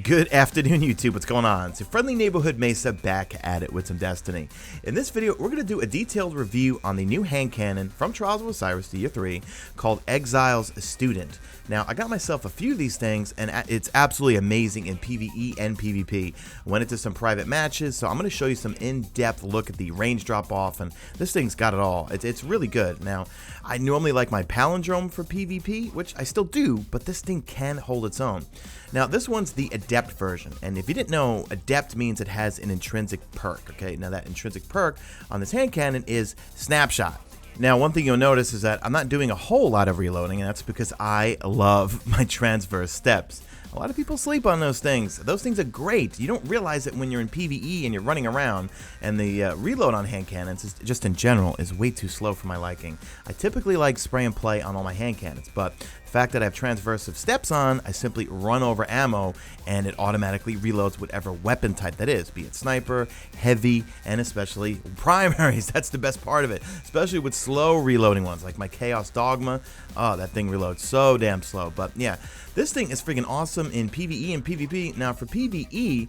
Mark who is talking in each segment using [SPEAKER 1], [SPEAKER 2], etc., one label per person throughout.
[SPEAKER 1] Good afternoon, YouTube. What's going on? It's a friendly neighborhood Mesa back at it with some Destiny. In this video, we're going to do a detailed review on the new hand cannon from Trials of Osiris to Year 3 called EXILE'S Student. Now, I got myself a few of these things, and it's absolutely amazing in PvE and PvP. I went into some private matches, so I'm going to show you some in-depth look at the range drop-off, and this thing's got it all. It's really good. Now, I normally like my Palindrome for PvP, which I still do, but this thing can hold its own. Now, this one's the Adept version, and if you didn't know, Adept means it has an intrinsic perk, okay? Now, that intrinsic perk on this hand cannon is Snapshot. Now, one thing you'll notice is that I'm not doing a whole lot of reloading, and that's because I love my transverse steps. A lot of people sleep on those things. Those things are great. You don't realize it when you're in PvE and you're running around, and the reload on hand cannons, just in general, is way too slow for my liking. I typically like spray and play on all my hand cannons, but the fact that I have transversive steps on, I simply run over ammo, and it automatically reloads whatever weapon type that is, be it sniper, heavy, and especially primaries. That's the best part of it, especially with slow reloading ones, like my Chaos Dogma. Oh, that thing reloads so damn slow. But yeah, this thing is freaking awesome in PvE and PvP. Now, for PvE,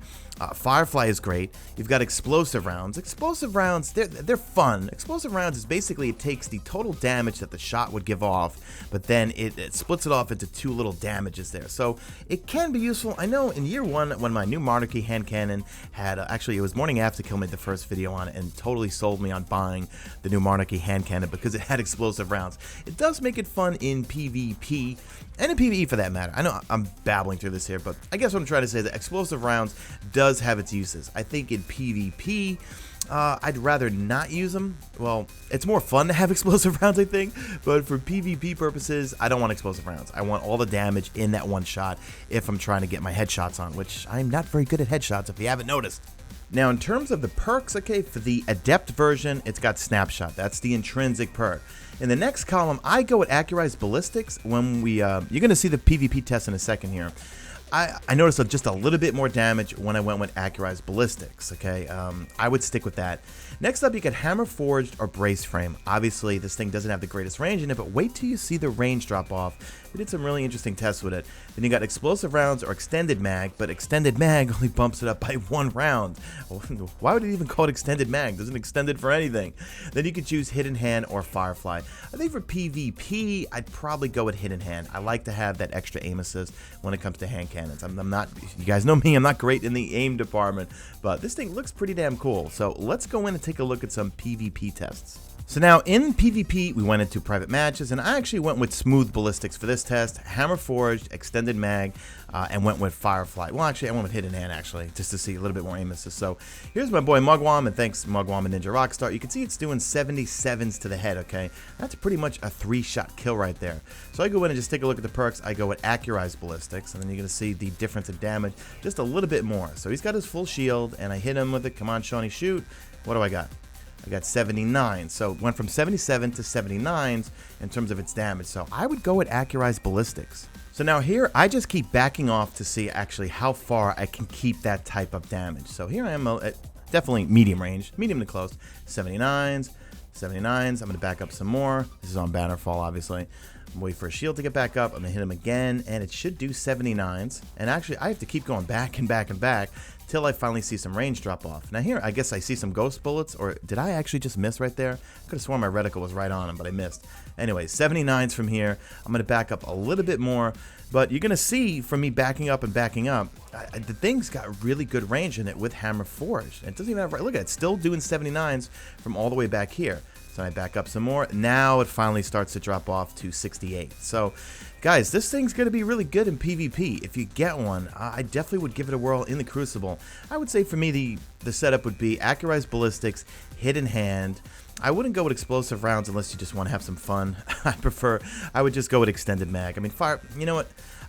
[SPEAKER 1] Firefly is great. You've got explosive rounds. Explosive rounds, they're fun. Explosive rounds is basically it takes the total damage that the shot would give off, but then it splits it off into two little damages there. So it can be useful. I know in Year 1, when my new Monarchy hand cannon had, actually it was Morning After Kill made the first video on it and totally sold me on buying the new Monarchy hand cannon because it had explosive rounds. It does make it fun in PvP and in PvE for that matter. I know I'm babbling through this here, but I guess what I'm trying to say is that explosive rounds does have its uses. I think in PvP, I'd rather not use them. Well, it's more fun to have explosive rounds, I think, but for PvP purposes, I don't want explosive rounds. I want all the damage in that one shot if I'm trying to get my headshots on, which I'm not very good at headshots if you haven't noticed. Now, in terms of the perks, okay, for the Adept version, it's got Snapshot. That's the intrinsic perk. In the next column, I go at Accurized Ballistics when we, you're going to see the PvP test in a second here. I noticed just a little bit more damage when I went with Accurized Ballistics, okay? I would stick with that. Next up, you get Hammer Forged or Brace Frame. Obviously, this thing doesn't have the greatest range in it, but wait till you see the range drop off. We did some really interesting tests with it. Then you got Explosive Rounds or Extended Mag, but Extended Mag only bumps it up by 1 round. Why would it even call it Extended Mag? Doesn't extend it for anything. Then you could choose Hidden Hand or Firefly. I think for PvP, I'd probably go with Hidden Hand. I like to have that extra aim assist when it comes to hand cannons. I'm not, you guys know me, I'm not great in the aim department, but this thing looks pretty damn cool. So let's go in and take a look at some PvP tests. So now in PvP, we went into private matches, and I actually went with Smooth Ballistics for this test, Hammer Forged, Extended Mag, and went with Firefly. Well, actually, I went with Hidden Hand, actually, just to see a little bit more aim assist. So here's my boy Mugwump, and thanks Mugwump and Ninja Rockstar. You can see it's doing 77s to the head, okay? That's pretty much a 3-shot kill right there. So I go in and just take a look at the perks. I go with Accurized Ballistics, and then you're going to see the difference in damage just a little bit more. So he's got his full shield, and I hit him with it. Come on, Shawnee, shoot. What do I got? I got 79, so it went from 77 to 79s in terms of its damage. So I would go with Accurized Ballistics. So now here, I just keep backing off to see actually how far I can keep that type of damage. So here I am at definitely medium range, medium to close, 79s, 79s. I'm going to back up some more. This is on Bannerfall, obviously. I'm waiting for a shield to get back up. I'm going to hit him again, and it should do 79s. And actually, I have to keep going back and back and back till I finally see some range drop off. Now here, I guess I see some ghost bullets, or did I actually just miss right there? I could have sworn my reticle was right on him, but I missed. Anyway, 79s from here. I'm going to back up a little bit more, but you're going to see from me backing up and backing up, the thing's got really good range in it with Hammer Forged. It doesn't even have, look at it, it's still doing 79s from all the way back here. So I back up some more. Now it finally starts to drop off to 68. So, guys, this thing's going to be really good in PvP. If you get one, I definitely would give it a whirl in the Crucible. I would say for me, the setup would be Accurized Ballistics, Hidden Hand. I wouldn't go with explosive rounds unless you just want to have some fun. I would just go with Extended Mag. I mean, you know what?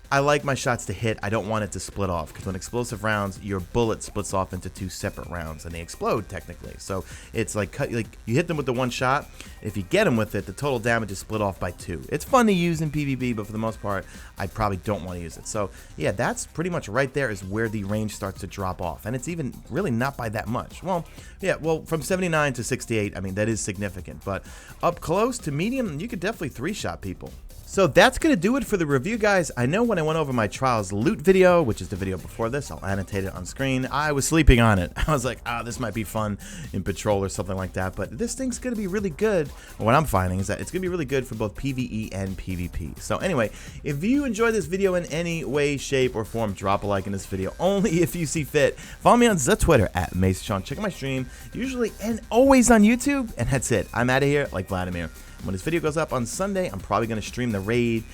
[SPEAKER 1] I like my shots to hit. I don't want it to split off, because when explosive rounds, your bullet splits off into 2 separate rounds and they explode technically. So it's like you hit them with the one shot. If you get them with it, the total damage is split off by 2. It's fun to use in PvP, but for the most part, I probably don't want to use it. So yeah, that's pretty much right there is where the range starts to drop off, and it's even really not by that much. Well, yeah, well, from 79 to 68, I mean, that is significant, but up close to medium, you could definitely 3-shot people. So that's going to do it for the review, guys. I know when I went over my Trials loot video, which is the video before this, I'll annotate it on screen, I was sleeping on it. I was like, this might be fun in Patrol or something like that, but this thing's going to be really good. What I'm finding is that it's going to be really good for both PvE and PvP. So anyway, if you enjoyed this video in any way, shape, or form, drop a like in this video, only if you see fit. Follow me on the Twitter at Mesa. Check out my stream, usually and always on YouTube, and that's it. I'm out of here like Vladimir. When this video goes up on Sunday, I'm probably going to stream the raid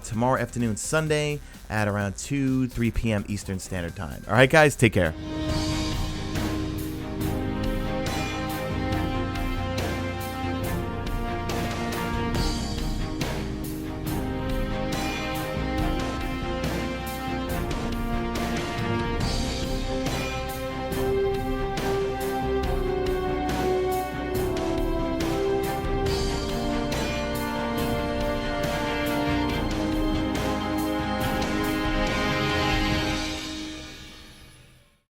[SPEAKER 1] tomorrow afternoon, Sunday, at around 3 p.m. Eastern Standard Time. All right, guys, take care.